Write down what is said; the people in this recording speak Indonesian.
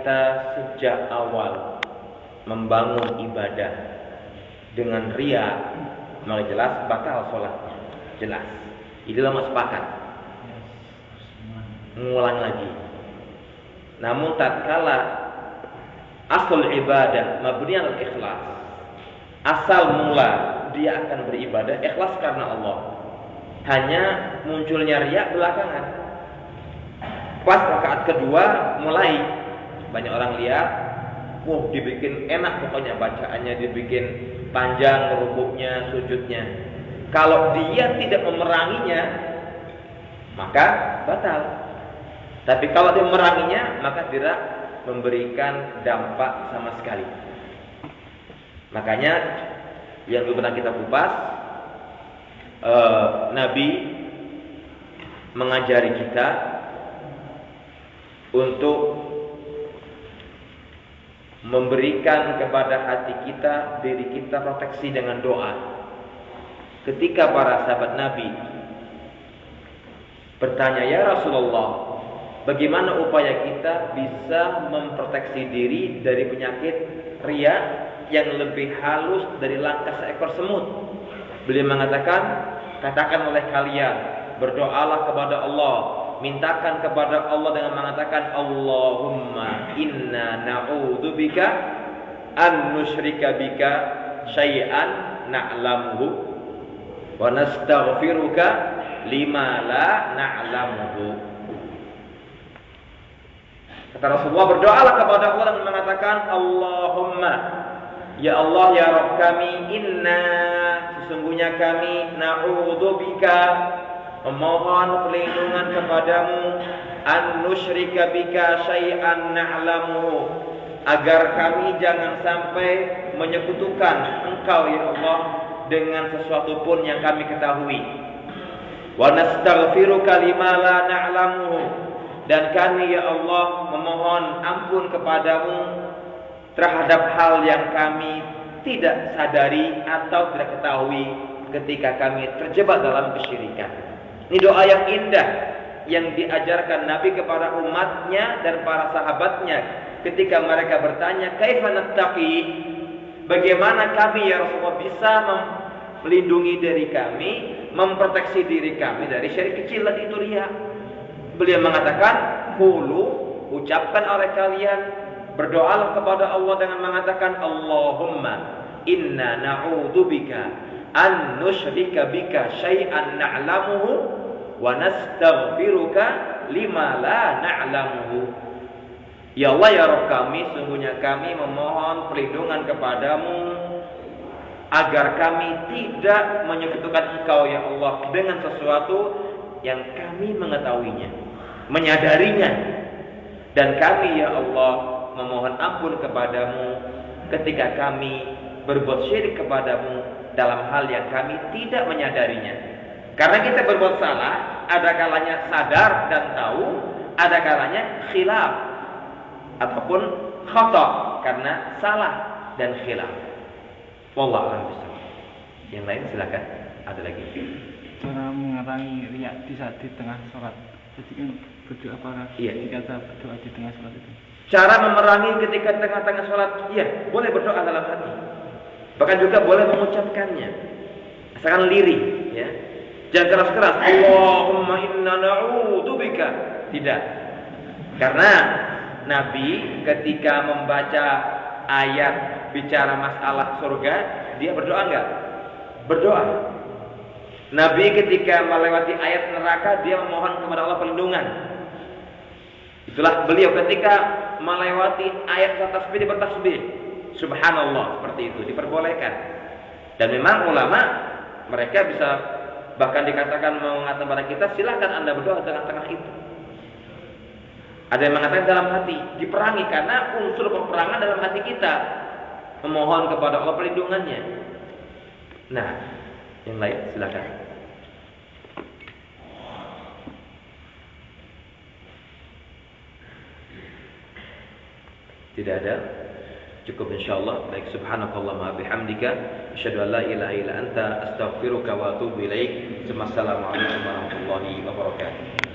kita sejak awal membangun ibadah dengan riya, maka jelas batal sholatnya. Jelas. Inilah mas sepakat. Mengulang lagi. Namun tatkala asal ibadah mabni al ikhlas, asal mula dia akan beribadah ikhlas karena Allah. Hanya munculnya riya belakangan. Pas rakaat kedua mulai banyak orang lihat, dibikin enak pokoknya bacaannya, dibikin panjang rukuknya, sujudnya. Kalau dia tidak memeranginya, maka batal. Tapi kalau dia memeranginya, maka tidak memberikan dampak sama sekali. Makanya yang dulu pernah kita kupas, Nabi mengajari kita untuk memberikan kepada hati kita, diri kita proteksi dengan doa. Ketika para sahabat Nabi bertanya, "Ya Rasulullah, bagaimana upaya kita bisa memproteksi diri dari penyakit riya yang lebih halus dari langkah seekor semut?" Beliau mengatakan, "Katakan oleh kalian, berdoalah kepada Allah, mintakan kepada Allah dengan mengatakan, Allahumma inna na'udzubika an nusyrika bika syai'an na'lamuhu wa nastaghfiruka lima la na'lamuhu." Kata Rasulullah, berdoalah kepada Allah dengan mengatakan, Allahumma, ya Allah ya Rabb kami, inna, sesungguhnya kami, na'udzubika, memohon perlindungan kepadamu, an nusyrika bika syai'an na'lamuhu, agar kami jangan sampai menyekutukan Engkau ya Allah dengan sesuatu pun yang kami ketahui. Wa nastaghfiruka lima la na'lamuhu, dan kami ya Allah memohon ampun kepadamu terhadap hal yang kami tidak sadari atau tidak ketahui ketika kami terjebak dalam kesyirikan. Ini doa yang indah yang diajarkan Nabi kepada umatnya dan para sahabatnya ketika mereka bertanya, kaifa nattaqi, bagaimana kami ya Rasulullah bisa melindungi diri kami, memproteksi diri kami dari syirik kecil dan itu riya. Beliau mengatakan, qulu, ucapkan oleh kalian, berdoalah kepada Allah dengan mengatakan, Allahumma inna na'udzubika an nusyrika bika syai'an na'lamuhu wa nastaghfiruka lima la na'lamuhu. Ya Allah ya Rabb kami, sungguhnya kami memohon perlindungan kepadamu agar kami tidak menyekutukan Engkau ya Allah dengan sesuatu yang kami mengetahuinya, menyadarinya, dan kami ya Allah memohon ampun kepadamu ketika kami berbuat syirik kepadamu dalam hal yang kami tidak menyadarinya. Karena kita berbuat salah, ada kalanya sadar dan tahu, ada kalanya khilaf ataupun khata karena salah dan khilaf. Wallahu a'lam bishawab. Yang lain silakan. Ada lagi. Cara mengurangi riya di saat di tengah sholat. Jadi kan berdoa apa? Iya. Dikata berdoa di tengah sholat itu. Cara memerangi ketika tengah-tengah sholat, iya, boleh berdoa dalam hati. Bahkan juga boleh mengucapkannya. Asalkan lirih, ya. Jangan keras-keras. Allahumma inna na'udzubika. Tidak. Karena Nabi ketika membaca ayat bicara masalah surga, dia berdoa enggak? Berdoa. Nabi ketika melewati ayat neraka, dia memohon kepada Allah perlindungan. Itulah beliau ketika melewati ayat tasbih, dia bertasbih. Subhanallah, seperti itu diperbolehkan. Dan memang ulama mereka bisa bahkan dikatakan mengatakan kepada kita, silakan Anda berdoa di tengah-tengah itu. Ada yang mengatakan dalam hati, diperangi karena unsur peperangan dalam hati kita, memohon kepada Allah perlindungannya. Nah, yang lain silakan. Tidak ada? Cukup insyaallah. Baik, subhanakallahumma bihamdika asyhadu an la ilaha illa anta astaghfiruka wa atubu ilaik. Assalamualaikum warahmatullahi wabarakatuh.